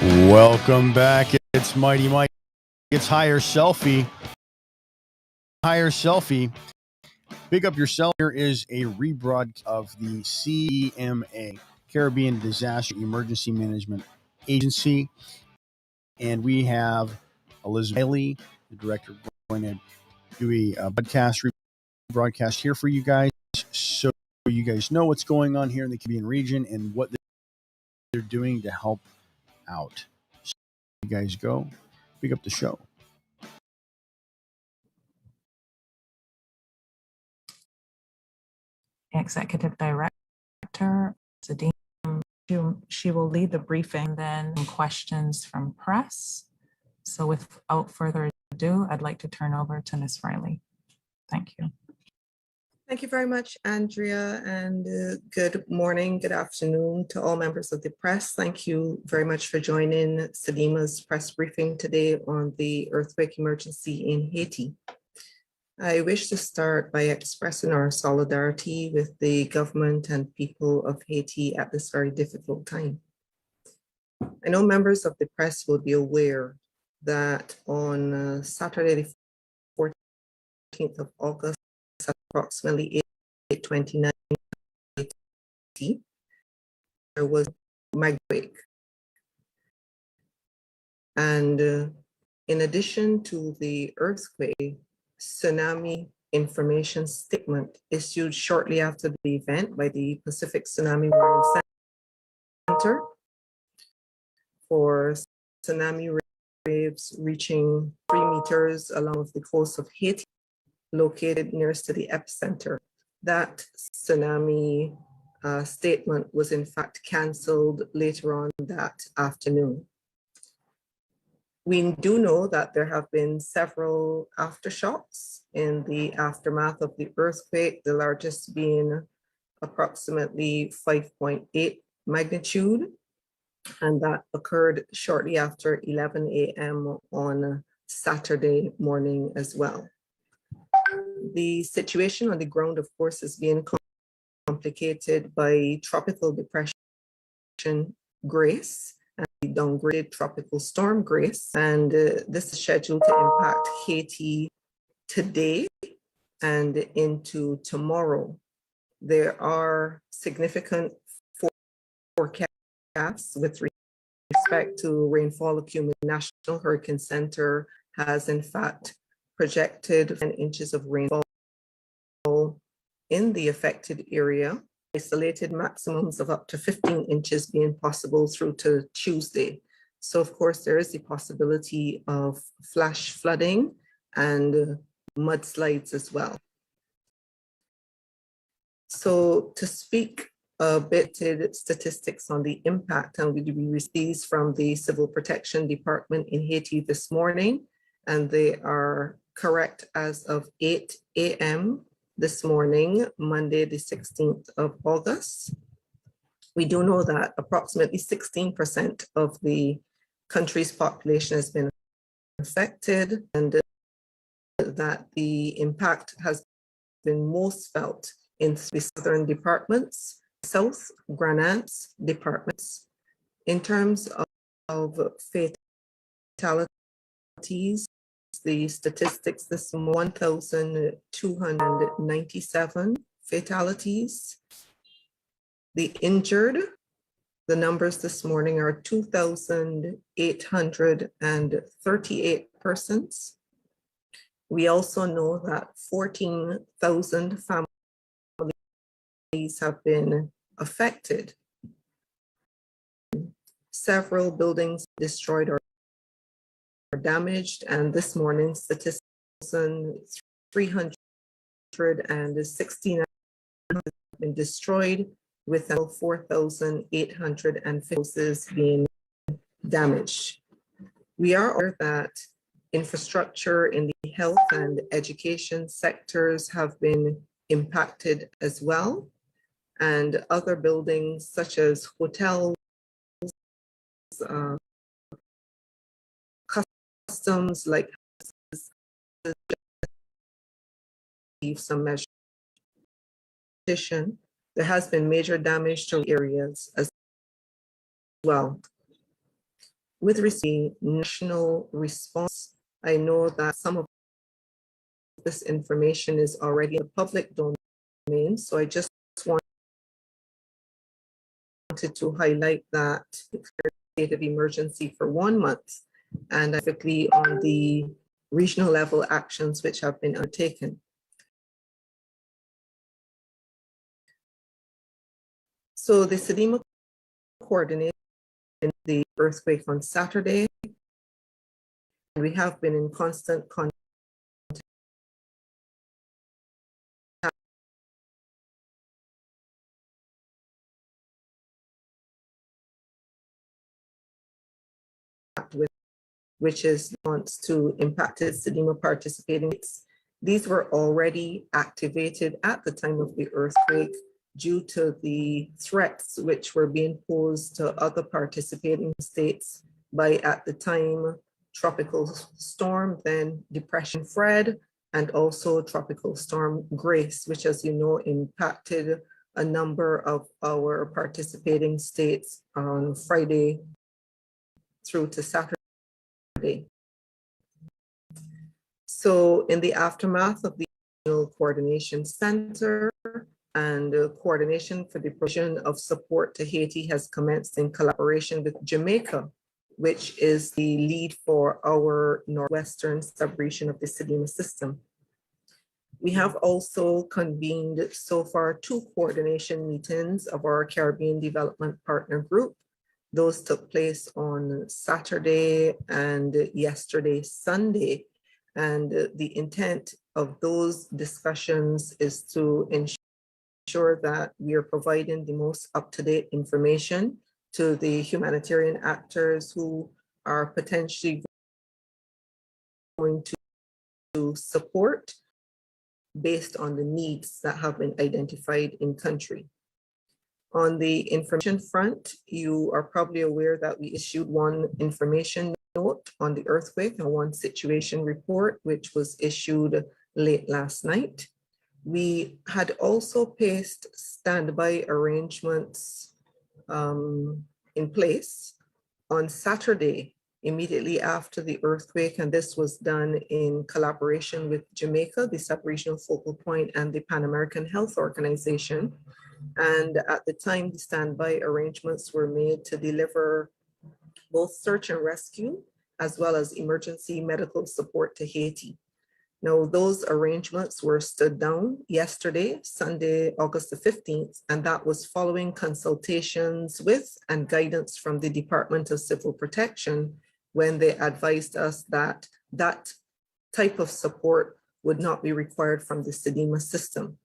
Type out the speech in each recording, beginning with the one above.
Welcome back. It's Mighty Mike. It's HigherSelphy. HigherSelphy. Pick up yourself. Here is a rebroadcast of the CDEMA, Caribbean Disaster Emergency Management Agency. And we have Elizabeth Haley, the director, going to do a broadcast here for you guys, so you guys know what's going on here in the Caribbean region and what they're doing to help out. So you guys go, pick up the show. Executive Director, CDEMA. She will lead the briefing, then questions from press. So without further ado, I'd like to turn over to Ms. Riley. Thank you. Thank you very much, Andrea, and good morning, good afternoon to all members of the press. Thank you very much for joining CDEMA's press briefing today on the earthquake emergency in Haiti. I wish to start by expressing our solidarity with the government and people of Haiti at this very difficult time. I know members of the press will be aware that on Saturday, the 14th of August, at approximately 8:29, there was a earthquake. And in addition to the earthquake, tsunami information statement issued shortly after the event by the Pacific Tsunami Warning Center for tsunami waves reaching 3 meters along the coast of Haiti, located nearest to the epicenter. That tsunami statement was in fact canceled later on that afternoon. We do know that there have been several aftershocks in the aftermath of the earthquake, the largest being approximately 5.8 magnitude, and that occurred shortly after 11 a.m. on Saturday morning as well. The situation on the ground, of course, is being complicated by Tropical Depression Grace, and downgraded Tropical Storm Grace, and this is scheduled to impact Haiti today and into tomorrow. There are significant forecasts with respect to rainfall accumulation. The National Hurricane Center has in fact projected 10 inches of rainfall in the affected area, isolated maximums of up to 15 inches being possible through to Tuesday. So of course, there is the possibility of flash flooding and mudslides as well. So to speak a bit of statistics on the impact, and we received these from the Civil Protection Department in Haiti this morning, and they are correct as of 8 a.m. this morning, Monday, the 16th of August. We do know that approximately 16% of the country's population has been affected, and that the impact has been most felt in the southern departments, South Granats departments. In terms of fatalities, the statistics this 1,297 fatalities. The injured, the numbers this morning are 2,838 persons. We also know that 14,000 families have been affected. Several buildings destroyed or damaged, and this morning's statistics, 369 have been destroyed, with 4,850 houses being damaged. We are aware that infrastructure in the health and education sectors have been impacted as well, and other buildings such as hotels, customs like some measures. In addition, there has been major damage to areas as well. With the national response, I know that some of this information is already in the public domain, so I just wanted to highlight that state of emergency for 1 month, and specifically on the regional level actions which have been undertaken. So the CDEMA coordinated the earthquake on Saturday. We have been in constant contact with, which is response to impacted CDEMA participating. These were already activated at the time of the earthquake due to the threats which were being posed to other participating states by, at the time, Tropical Storm, then Depression Fred, and also Tropical Storm Grace, which, as you know, impacted a number of our participating states on Friday through to Saturday. So in the aftermath of the Regional Coordination Center, and coordination for the provision of support to Haiti has commenced in collaboration with Jamaica, which is the lead for our Northwestern sub-region of the CDEMA system. We have also convened so far 2 coordination meetings of our Caribbean Development Partner Group. Those took place on Saturday and yesterday, Sunday. And the intent of those discussions is to ensure that we are providing the most up-to-date information to the humanitarian actors who are potentially going to support based on the needs that have been identified in country. On the information front, you are probably aware that we issued 1 information note on the earthquake and 1 situation report, which was issued late last night. We had also placed standby arrangements in place on Saturday, immediately after the earthquake, and this was done in collaboration with Jamaica, the sub-regional focal point, and the Pan American Health Organization. And at the time, the standby arrangements were made to deliver both search and rescue, as well as emergency medical support to Haiti. Now, those arrangements were stood down yesterday, Sunday, August the 15th, and that was following consultations with and guidance from the Department of Civil Protection when they advised us that that type of support would not be required from the CDEMA system.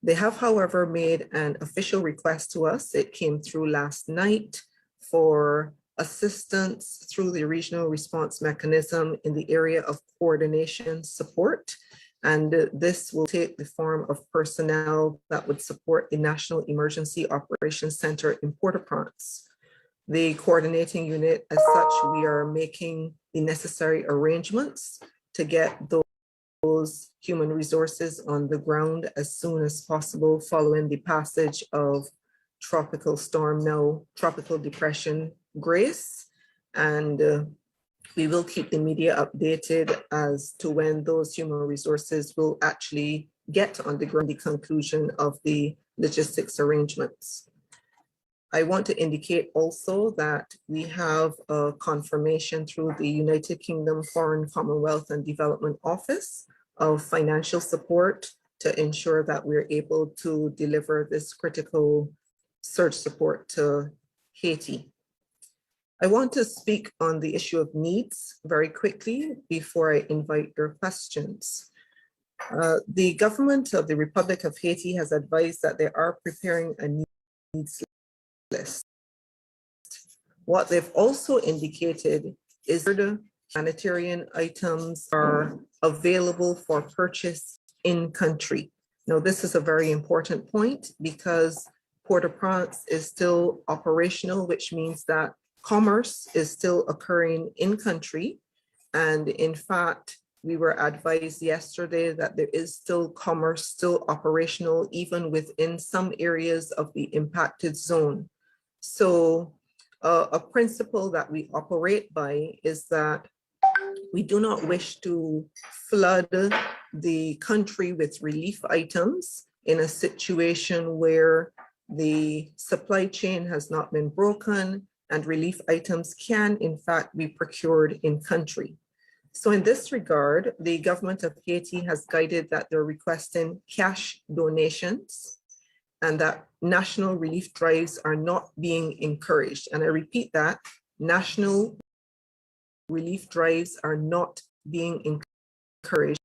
They have, however, made an official request to us. It came through last night for assistance through the regional response mechanism in the area of coordination support. And this will take the form of personnel that would support the National Emergency Operations Center in Port-au-Prince. The coordinating unit, as such, we are making the necessary arrangements to get those human resources on the ground as soon as possible following the passage of Tropical Storm, now Tropical Depression Grace. And we will keep the media updated as to when those human resources will actually get on the ground, the conclusion of the logistics arrangements. I want to indicate also that we have a confirmation through the United Kingdom Foreign, Commonwealth and Development Office of financial support to ensure that we're able to deliver this critical surge support to Haiti. I want to speak on the issue of needs very quickly before I invite your questions. The government of the Republic of Haiti has advised that they are preparing a needs list. What they've also indicated is that the humanitarian items are available for purchase in country. Now, this is a very important point because Port-au-Prince is still operational, which means that commerce is still occurring in country. And in fact, we were advised yesterday that there is still commerce still operational, even within some areas of the impacted zone. So A principle that we operate by is that we do not wish to flood the country with relief items in a situation where the supply chain has not been broken and relief items can in fact be procured in country. So in this regard, the government of Haiti has guided that they're requesting cash donations and that national relief drives are not being encouraged. And I repeat that, national relief drives are not being encouraged.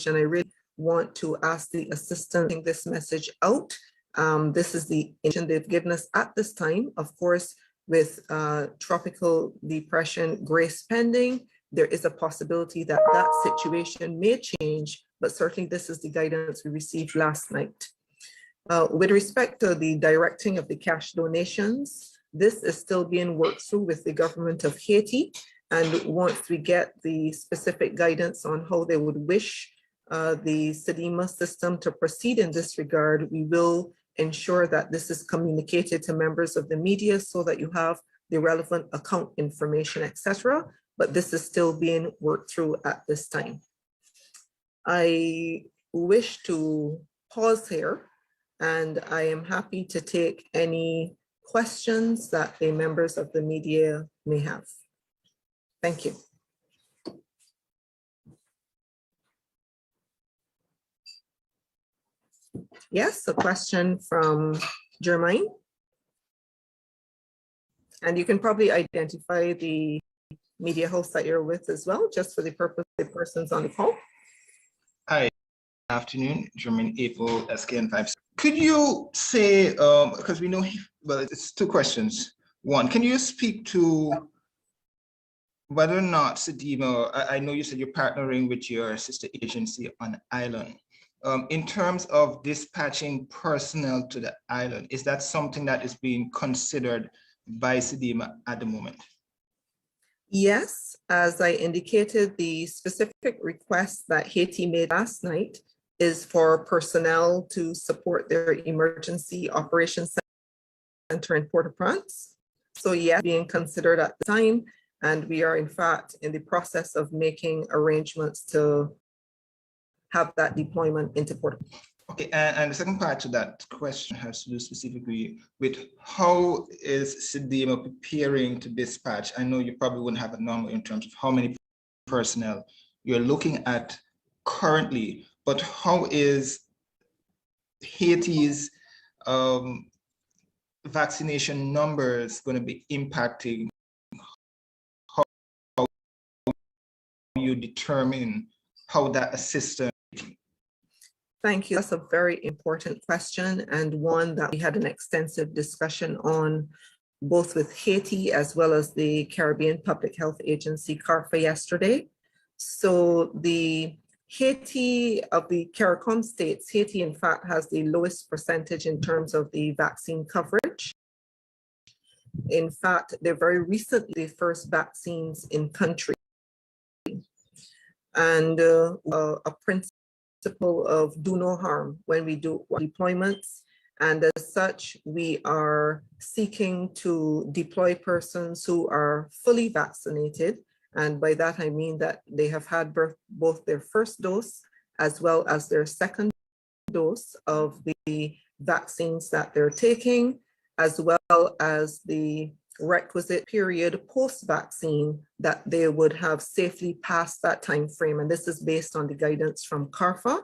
And I really want to ask the assistant to bring this message out. This is the information they've given us at this time. Of course, with tropical depression grace pending, there is a possibility that that situation may change, but certainly this is the guidance we received last night. With respect to the directing of the cash donations, this is still being worked through with the government of Haiti. And once we get the specific guidance on how they would wish the CDEMA system to proceed in this regard, we will ensure that this is communicated to members of the media so that you have the relevant account information, etc. But this is still being worked through at this time. I wish to pause here, and I am happy to take any questions that the members of the media may have. Thank you. Yes, a question from Jermaine. And you can probably identify the media host that you're with as well, just for the purpose of the persons on the call. Hi, good afternoon, Jermaine April, SKN5. Could you say, because we know, well, it's two questions. One, can you speak to whether or not CDEMA, I know you said you're partnering with your sister agency on island. In terms of dispatching personnel to the island, is that something that is being considered by CDEMA at the moment? Yes, as I indicated, the specific request that Haiti made last night is for personnel to support their emergency operations center in Port-au-Prince. So yes, being considered at the time, and we are in fact in the process of making arrangements to have that deployment into Port-au-Prince. Okay, and the second part to that question has to do specifically with how is CDEMA preparing to dispatch? I know you probably wouldn't have a number in terms of how many personnel you're looking at currently, but how is Haiti's vaccination numbers going to be impacting how you determine how that assistance? Thank you. That's a very important question, and one that we had an extensive discussion on both with Haiti as well as the Caribbean Public Health Agency, CARFA, yesterday. So the Haiti of the CARICOM states, Haiti in fact has the lowest percentage in terms of the vaccine coverage. In fact, they're very recently the first vaccines in country. And a principle of do no harm when we do deployments. And as such, we are seeking to deploy persons who are fully vaccinated. And by that, I mean that they have had both their first dose as well as their second dose of the vaccines that they're taking, as well as the requisite period post-vaccine that they would have safely passed that time frame. And this is based on the guidance from CARFA.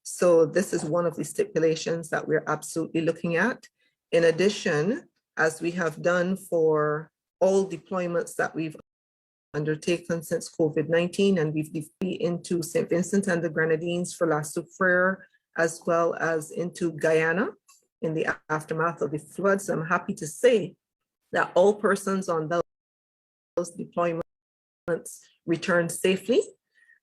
So this is one of the stipulations that we're absolutely looking at. In addition, as we have done for all deployments that we've undertaken since COVID-19, and we've deployed into St. Vincent and the Grenadines for La Soufrière, as well as into Guyana in the aftermath of the floods, I'm happy to say that all persons on those deployments returned safely.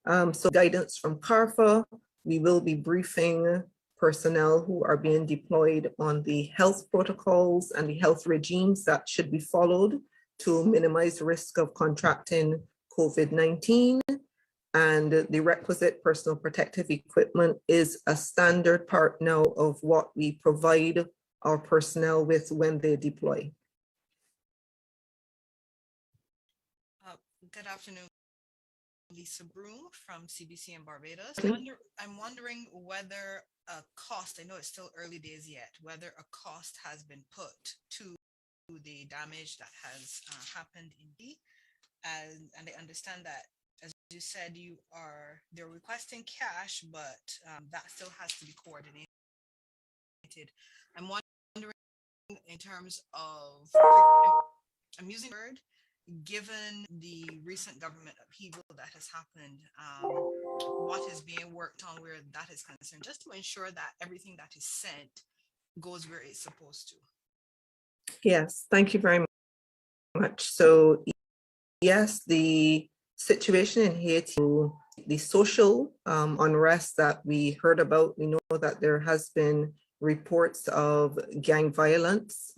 So guidance from CARFA, we will be briefing personnel who are being deployed on the health protocols and the health regimes that should be followed to minimize risk of contracting COVID-19. And the requisite personal protective equipment is a standard part now of what we provide our personnel with when they deploy. Good afternoon, Lisa Broom from CBC in Barbados. Okay. I'm wondering whether a cost, I know it's still early days yet, whether a cost has been put to the damage that has happened in D. And I understand that, as you said, they're requesting cash, but that still has to be coordinated. I'm wondering in terms of, I'm using the word, given the recent government upheaval that has happened, what is being worked on where that is concerned, just to ensure that everything that is sent goes where it's supposed to. Yes, thank you very much. So yes, the situation in Haiti, the social unrest that we heard about, we know that there has been reports of gang violence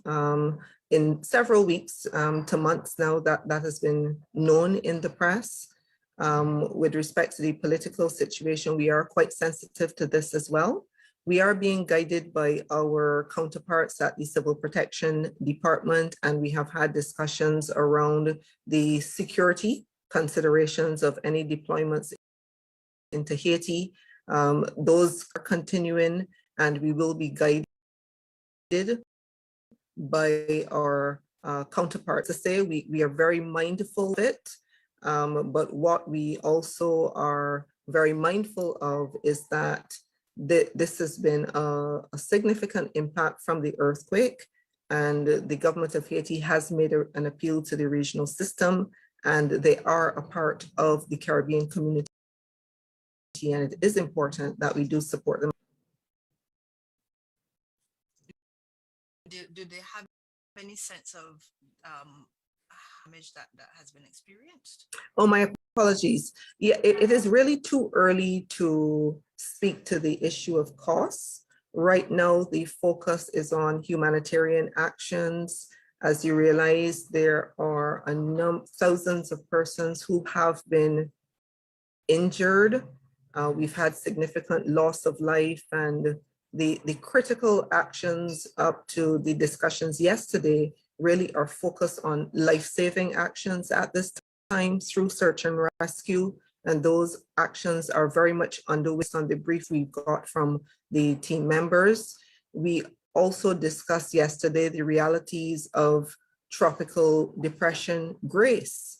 in several weeks to months now that has been known in the press. With respect to the political situation, we are quite sensitive to this as well. We are being guided by our counterparts at the Civil Protection Department, and we have had discussions around the security considerations of any deployments into Haiti. Those are continuing, and we will be guided by our counterparts. To say we are very mindful of it, but what we also are very mindful of is that this has been a significant impact from the earthquake, and the government of Haiti has made an appeal to the regional system, and they are a part of the Caribbean community, and it is important that we do support them. Do they have any sense of damage that has been experienced? Oh, my apologies. Yeah, it is really too early to speak to the issue of costs. Right now, the focus is on humanitarian actions. As you realize, there are thousands of persons who have been injured. We've had significant loss of life, and the critical actions up to the discussions yesterday really are focused on life-saving actions at this time through search and rescue. And those actions are very much underway on the brief we got from the team members. We also discussed yesterday the realities of tropical depression Grace,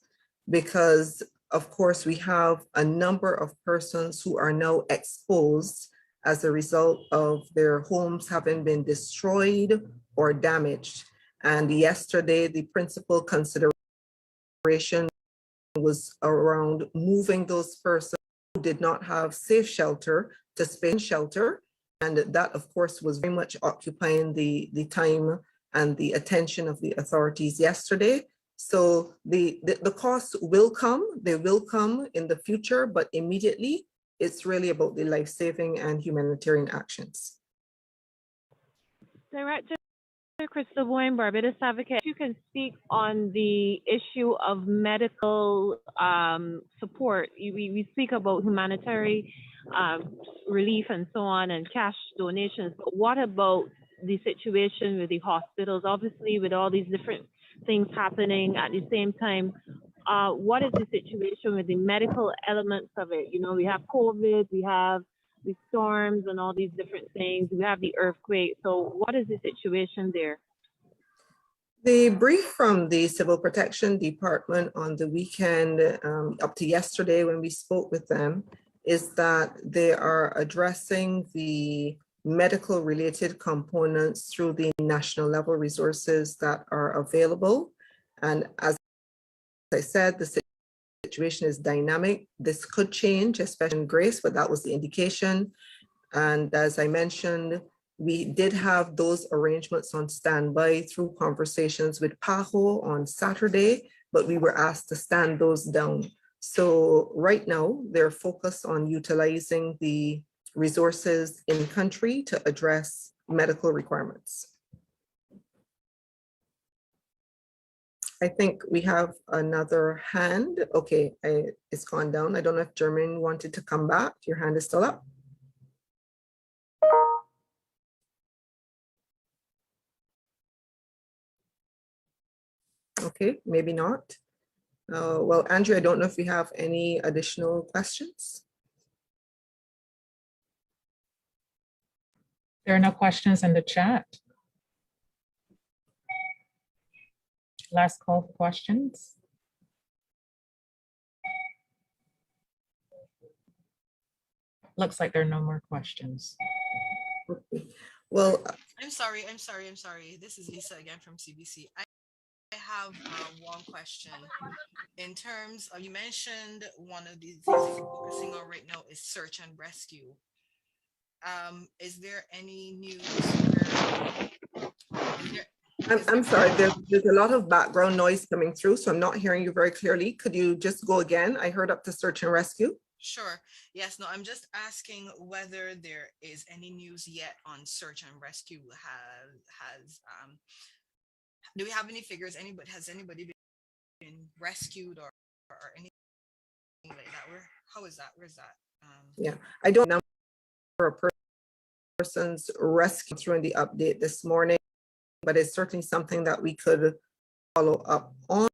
because of course we have a number of persons who are now exposed as a result of their homes having been destroyed or damaged. And yesterday, the principal consideration was around moving those persons who did not have safe shelter to space shelter. And that, of course, was very much occupying the time and the attention of the authorities yesterday. So the costs will come, they will come in the future, but immediately it's really about the life-saving and humanitarian actions. Director Crystal Boyne, Barbados Advocate, you can speak on the issue of medical support. We speak about humanitarian relief and so on and cash donations, but what about the situation with the hospitals? Obviously, with all these different things happening at the same time, what is the situation with the medical elements of it? You know, we have COVID, we have the storms and all these different things, we have the earthquake. So what is the situation there? The brief from the Civil Protection Department on the weekend up to yesterday when we spoke with them is that they are addressing the medical related components through the national level resources that are available. And as I said, the situation is dynamic. This could change, especially in Grace, but that was the indication. And as I mentioned, we did have those arrangements on standby through conversations with PAHO on Saturday, but we were asked to stand those down. So right now, they're focused on utilizing the resources in country to address medical requirements. I think we have another hand. Okay, it's gone down. I don't know if Jermaine wanted to come back. Your hand is still up. Okay, maybe not. Well, Andrew, I don't know if you have any additional questions. There are no questions in the chat. Last call for questions. Looks like there are no more questions. Okay. Well, I'm sorry. This is Lisa again from CBC. I have one question. In terms of, you mentioned one of the things that you're focusing on right now is search and rescue. Is there any news I'm sorry, there's a lot of background noise coming through, so I'm not hearing you very clearly. Could you just go again? I heard up to search and rescue. Sure. Yes, no, I'm just asking whether there is any news yet on search and rescue. Do we have any figures? Has anybody been rescued or anything like that? Where's that? Yeah, I don't know a person's rescue through in the update this morning, but it's certainly something that we could follow up on.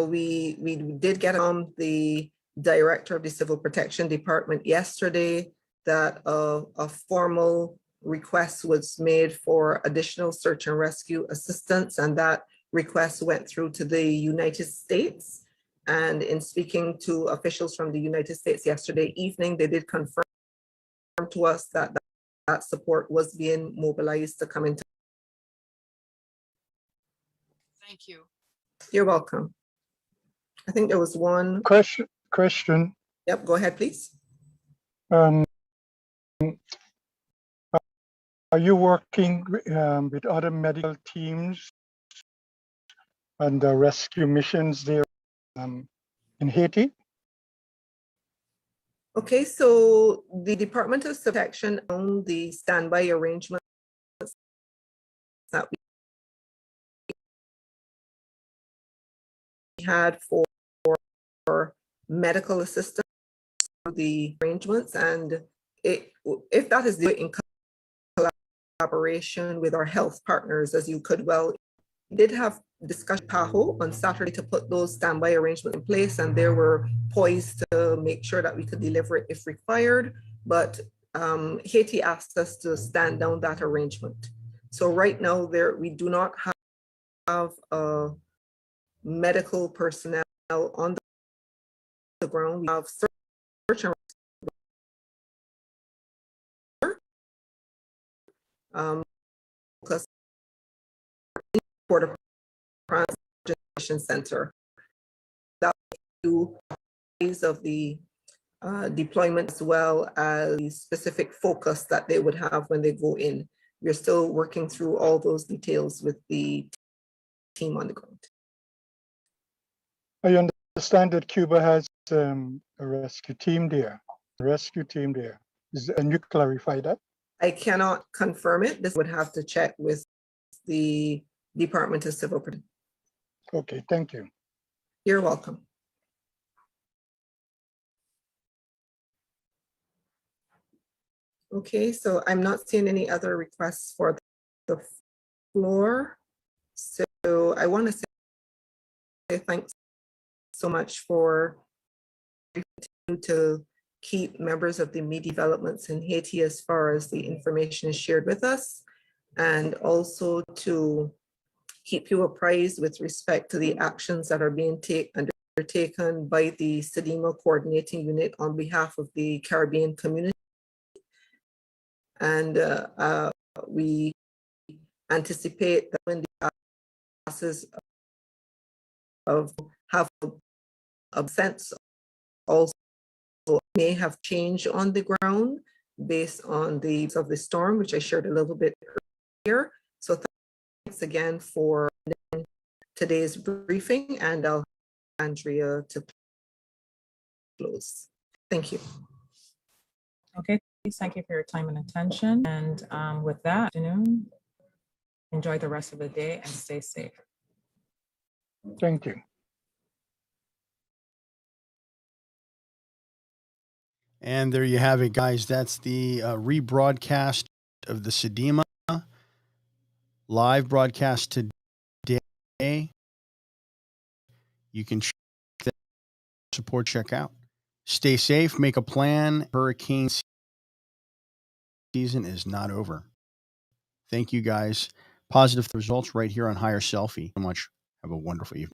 We did get from the director of the Civil Protection Department yesterday that a formal request was made for additional search and rescue assistance, and that request went through to the United States. And in speaking to officials from the United States yesterday evening, they did confirm to us that that support was being mobilized to come into. Thank you. You're welcome. I think there was one question. Yep, go ahead, please. Are you working with other medical teams and the rescue missions there in Haiti? Okay, so the Department of Protection owned the standby arrangements that we had for medical assistance, the arrangements, and if that is in collaboration with our health partners, as you could well, we did have discussion PAHO on Saturday to put those standby arrangements in place, and they were poised to make sure that we could deliver it if required. But Haiti asked us to stand down that arrangement. So right now, we do not have medical personnel on the ground. We have search and for the Transition Center. That phase of the deployment, as well as the specific focus that they would have when they go in. We're still working through all those details with the team on the ground. I understand that Cuba has a rescue team there. And you clarify that? I cannot confirm it. This would have to check with the Department of Civil Protection. Okay, thank you. You're welcome. Okay, so I'm not seeing any other requests for the floor. So I want to say thanks so much for to keep members of the media developments in Haiti as far as the information is shared with us, and also to keep you apprised with respect to the actions that are being undertaken by the CDEMA coordinating unit on behalf of the Caribbean community. And we anticipate that when the process of have a sense also may have changed on the ground based on the of the storm, which I shared a little bit earlier. So thanks again for today's briefing, and I'll ask Andrea to close. Thank you. Okay, thank you for your time and attention. And with that, afternoon, enjoy the rest of the day and stay safe. Thank you. And there you have it, guys. That's the rebroadcast of the CDEMA live broadcast today. you can check that support check out. Stay safe, make a plan. Hurricane season is not over. Thank you guys. Positive results right here on HigherSelphy. So much. Have a wonderful evening.